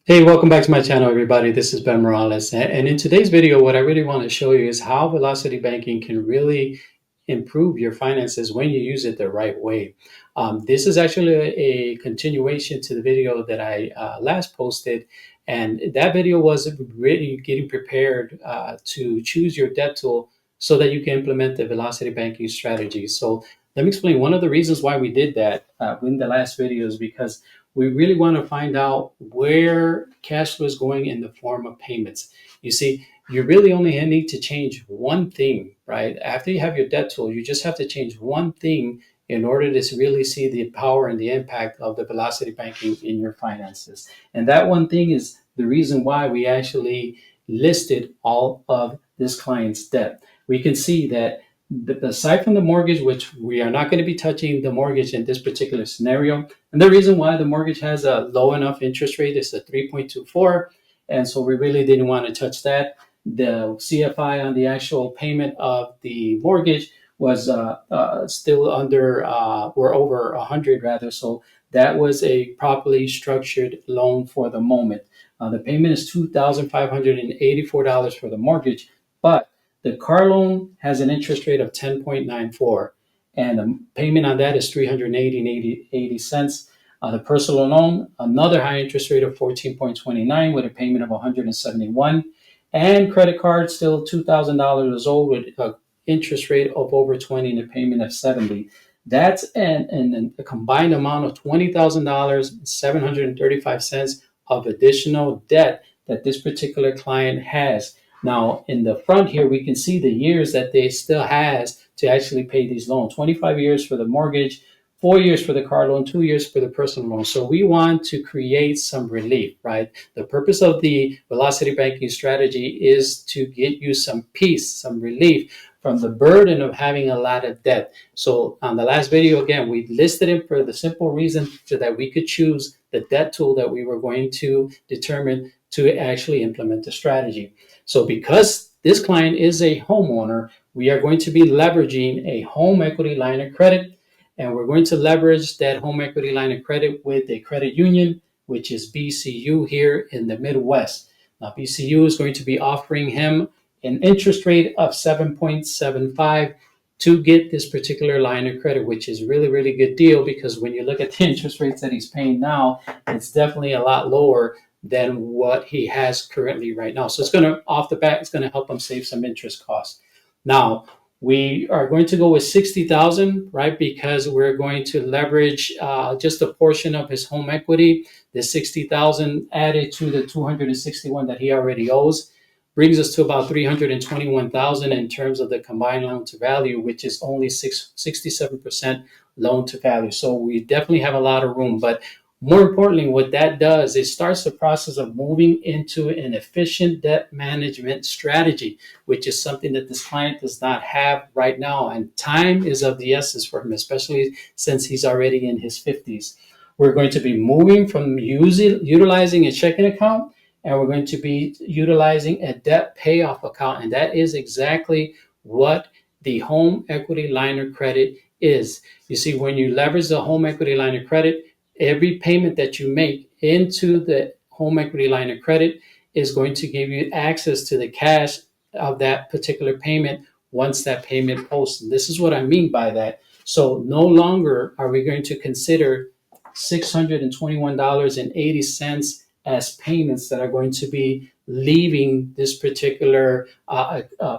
Hey, welcome back to my channel, everybody. This is Ben Morales. And in today's video, what I really want to show you is how Velocity Banking can really improve your finances when you use it the right way. This is actually a continuation to the video that I last posted. And that video was really getting prepared to choose your debt tool so that you can implement the Velocity Banking strategy. So let me explain. One of the reasons why we did that in the last video is because we really want to find out where cash flow is going in the form of payments. You see, you really only need to change one thing, right? After you have your debt tool, you just have to change one thing in order to really see the power and the impact of the velocity banking in your finances. And that one thing is the reason why we actually listed all of this client's debt. We can see that aside from the mortgage, which we are not going to be touching the mortgage in this particular scenario, and the reason why the mortgage has a low enough interest rate is a 3.24. And so we really didn't want to touch that. The CFI on the actual payment of the mortgage was still under, or over 100 rather. So that was a properly structured loan for the moment. The payment is $2,584 for the mortgage, but the car loan has an interest rate of 10.94, and the payment on that is 380 cents. The personal loan, another high interest rate of 14.29 with a payment of 171, and credit card still $2,000 old with an interest rate of over 20 and a payment of 70. That's a combined amount of $20,000 $735 of additional debt that this particular client has. Now, in the front here, we can see the years that they still has to actually pay these loans. 25 years for the mortgage, 4 years for the car loan, 2 years for the personal loan. So we want to create some relief, right? The purpose of the velocity banking strategy is to get you some peace, some relief from the burden of having a lot of debt. So on the last video, again, we listed it for the simple reason so that we could choose the debt tool that we were going to determine to actually implement the strategy. So because this client is a homeowner, we are going to be leveraging a home equity line of credit, and we're going to leverage that home equity line of credit with a credit union, which is BCU here in the Midwest. Now, BCU is going to be offering him an interest rate of 7.75 to get this particular line of credit, which is really, really good deal because when you look at the interest rates that he's paying now, it's definitely a lot lower than what he has currently right now. So it's going to, off the bat, it's going to help him save some interest costs. Now, we are going to go with 60,000, right? Because we're going to leverage just a portion of his home equity. The 60,000 added to the 261 that he already owes brings us to about 321,000 in terms of the combined loan to value, which is only 67% loan to value. So we definitely have a lot of room. But more importantly, what that does is starts the process of moving into an efficient debt management strategy, which is something that this client does not have right now. And time is of the essence for him, especially since he's already in his 50s. We're going to be moving from utilizing a checking account, and we're going to be utilizing a debt payoff account. And that is exactly what the home equity line of credit is. You see, when you leverage the home equity line of credit, every payment that you make into the home equity line of credit is going to give you access to the cash of that particular payment once that payment posts. And this is what I mean by that. So no longer are we going to consider $621.80 as payments that are going to be leaving this particular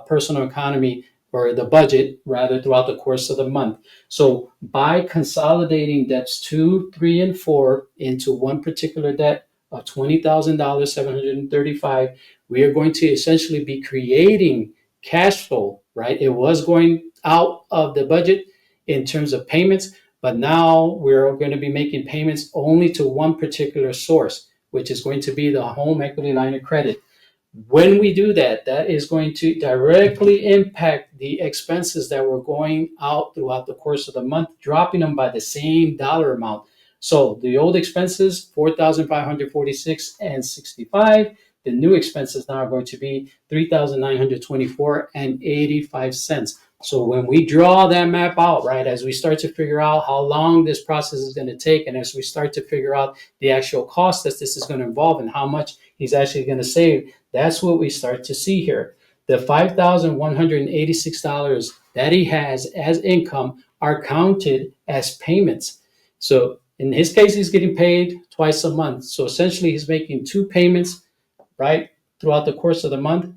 personal economy or the budget rather throughout the course of the month. So by consolidating debts 2, 3, and 4 into one particular debt of $20,000, 735, we are going to essentially be creating cash flow, right? It was going out of the budget in terms of payments, but now we're going to be making payments only to one particular source, which is going to be the home equity line of credit. When we do that, that is going to directly impact the expenses that were going out throughout the course of the month, dropping them by the same dollar amount. So the old expenses, 4,546 and 65. The new expenses now are going to be 3,924 and 85 cents. So when we draw that map out, right, as we start to figure out how long this process is going to take, and as we start to figure out the actual cost that this is going to involve and how much he's actually going to save, that's what we start to see here. The $5,186 that he has as income are counted as payments. So in his case, he's getting paid twice a month. So essentially, he's making two payments, right, throughout the course of the month.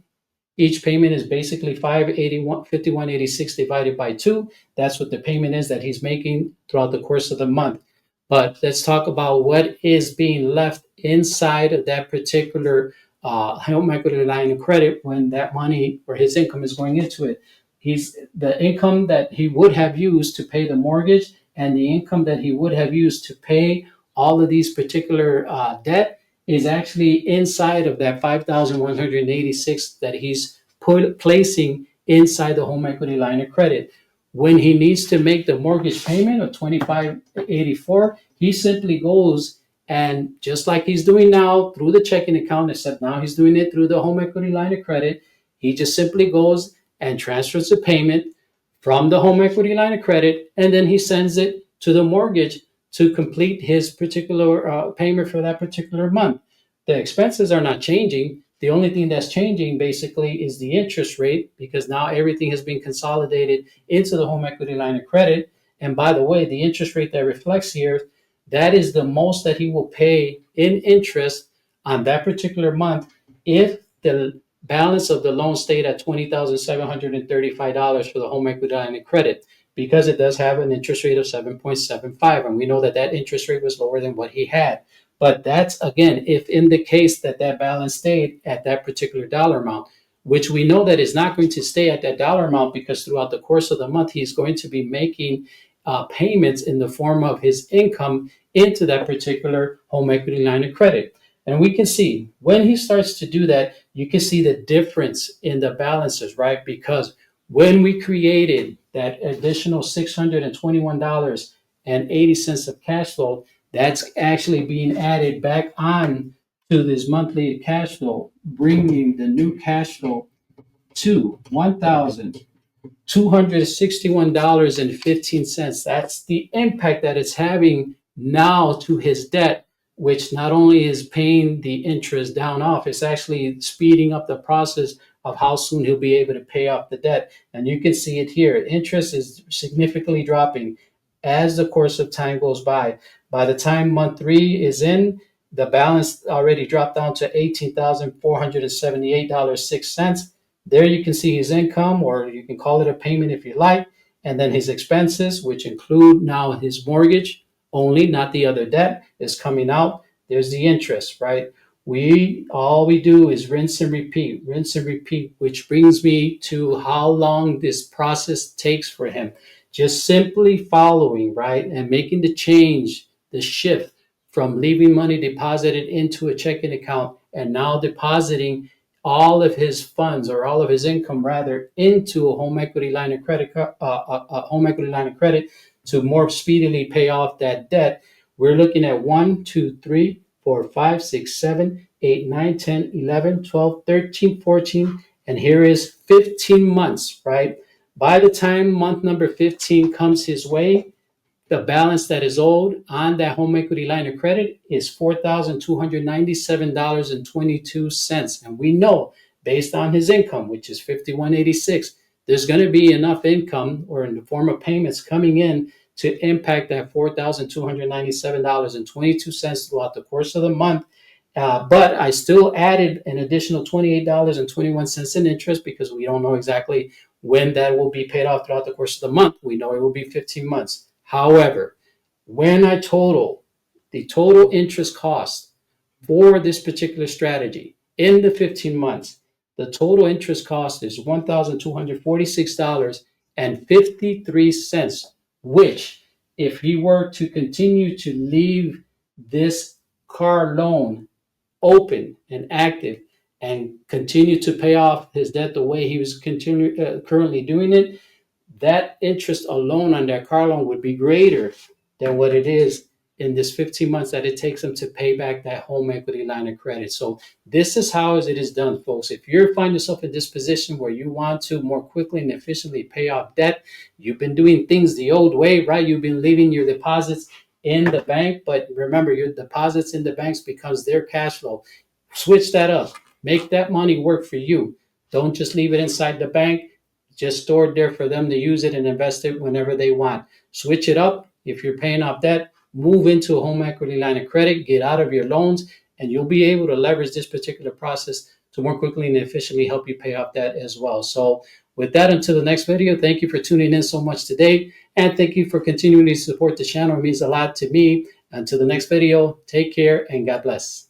Each payment is basically 5186 divided by 2. That's what the payment is that he's making throughout the course of the month. But let's talk about what is being left inside of that particular home equity line of credit when that money or his income is going into it. He's the income that he would have used to pay the mortgage and the income that he would have used to pay all of these particular debt is actually inside of that 5,186 that he's placing inside the home equity line of credit. When he needs to make the mortgage payment of 2584, he simply goes and just like he's doing now through the checking account, except now he's doing it through the home equity line of credit, he just simply goes and transfers the payment from the home equity line of credit, and then he sends it to the mortgage to complete his particular payment for that particular month. The expenses are not changing. The only thing that's changing basically is the interest rate because now everything has been consolidated into the home equity line of credit. And by the way, the interest rate that reflects here, that is the most that he will pay in interest on that particular month if the balance of the loan stayed at $20,735 for the home equity line of credit, because it does have an interest rate of 7.75. And we know that that interest rate was lower than what he had. But that's, again, if in the case that that balance stayed at that particular dollar amount, which we know that is not going to stay at that dollar amount because throughout the course of the month, he's going to be making payments in the form of his income into that particular home equity line of credit. And we can see when he starts to do that, you can see the difference in the balances, right? Because when we created that additional $621.80 of cash flow, that's actually being added back on to this monthly cash flow, bringing the new cash flow to $1,261.15. That's the impact that it's having now to his debt, which not only is paying the interest down off, it's actually speeding up the process of how soon he'll be able to pay off the debt. And you can see it here. Interest is significantly dropping as the course of time goes by. By the time month 3 is in, the balance already dropped down to $18,478.06. There you can see his income, or you can call it a payment if you like, and then his expenses, which include now his mortgage only, not the other debt, is coming out. There's the interest, right? All we do is rinse and repeat, which brings me to how long this process takes for him. Just simply following, right, and making the change, the shift from leaving money deposited into a checking account and now depositing all of his funds or all of his income rather into a home equity line of credit, to more speedily pay off that debt. We're looking at 1, 2, 3, 4, 5, 6, 7, 8, 9, 10, 11, 12, 13, 14, and here is 15 months, right? By the time month number 15 comes his way, the balance that is owed on that home equity line of credit is $4,297.22. And we know based on his income, which is $5,186, there's going to be enough income or in the form of payments coming in to impact that $4,297.22 throughout the course of the month. But I still added an additional $28.21 in interest because we don't know exactly when that will be paid off throughout the course of the month. We know it will be 15 months. However, when I total the total interest cost for this particular strategy in the 15 months, the total interest cost is $1,246.53, which if he were to continue to leave this car loan open and active and continue to pay off his debt the way he was currently doing it, that interest alone on that car loan would be greater than what it is in this 15 months that it takes them to pay back that home equity line of credit. So this is how it is done, folks. If you find yourself in this position where you want to more quickly and efficiently pay off debt, you've been doing things the old way, right? You've been leaving your deposits in the bank, but remember, your deposits in the banks becomes their cash flow. Switch that up. Make that money work for you. Don't just leave it inside the bank. Just store it there for them to use it and invest it whenever they want. Switch it up. If you're paying off debt, move into a home equity line of credit, get out of your loans, and you'll be able to leverage this particular process to more quickly and efficiently help you pay off debt as well. So with that, until the next video, thank you for tuning in so much today. And thank you for continuing to support the channel. It means a lot to me. Until the next video, take care and God bless.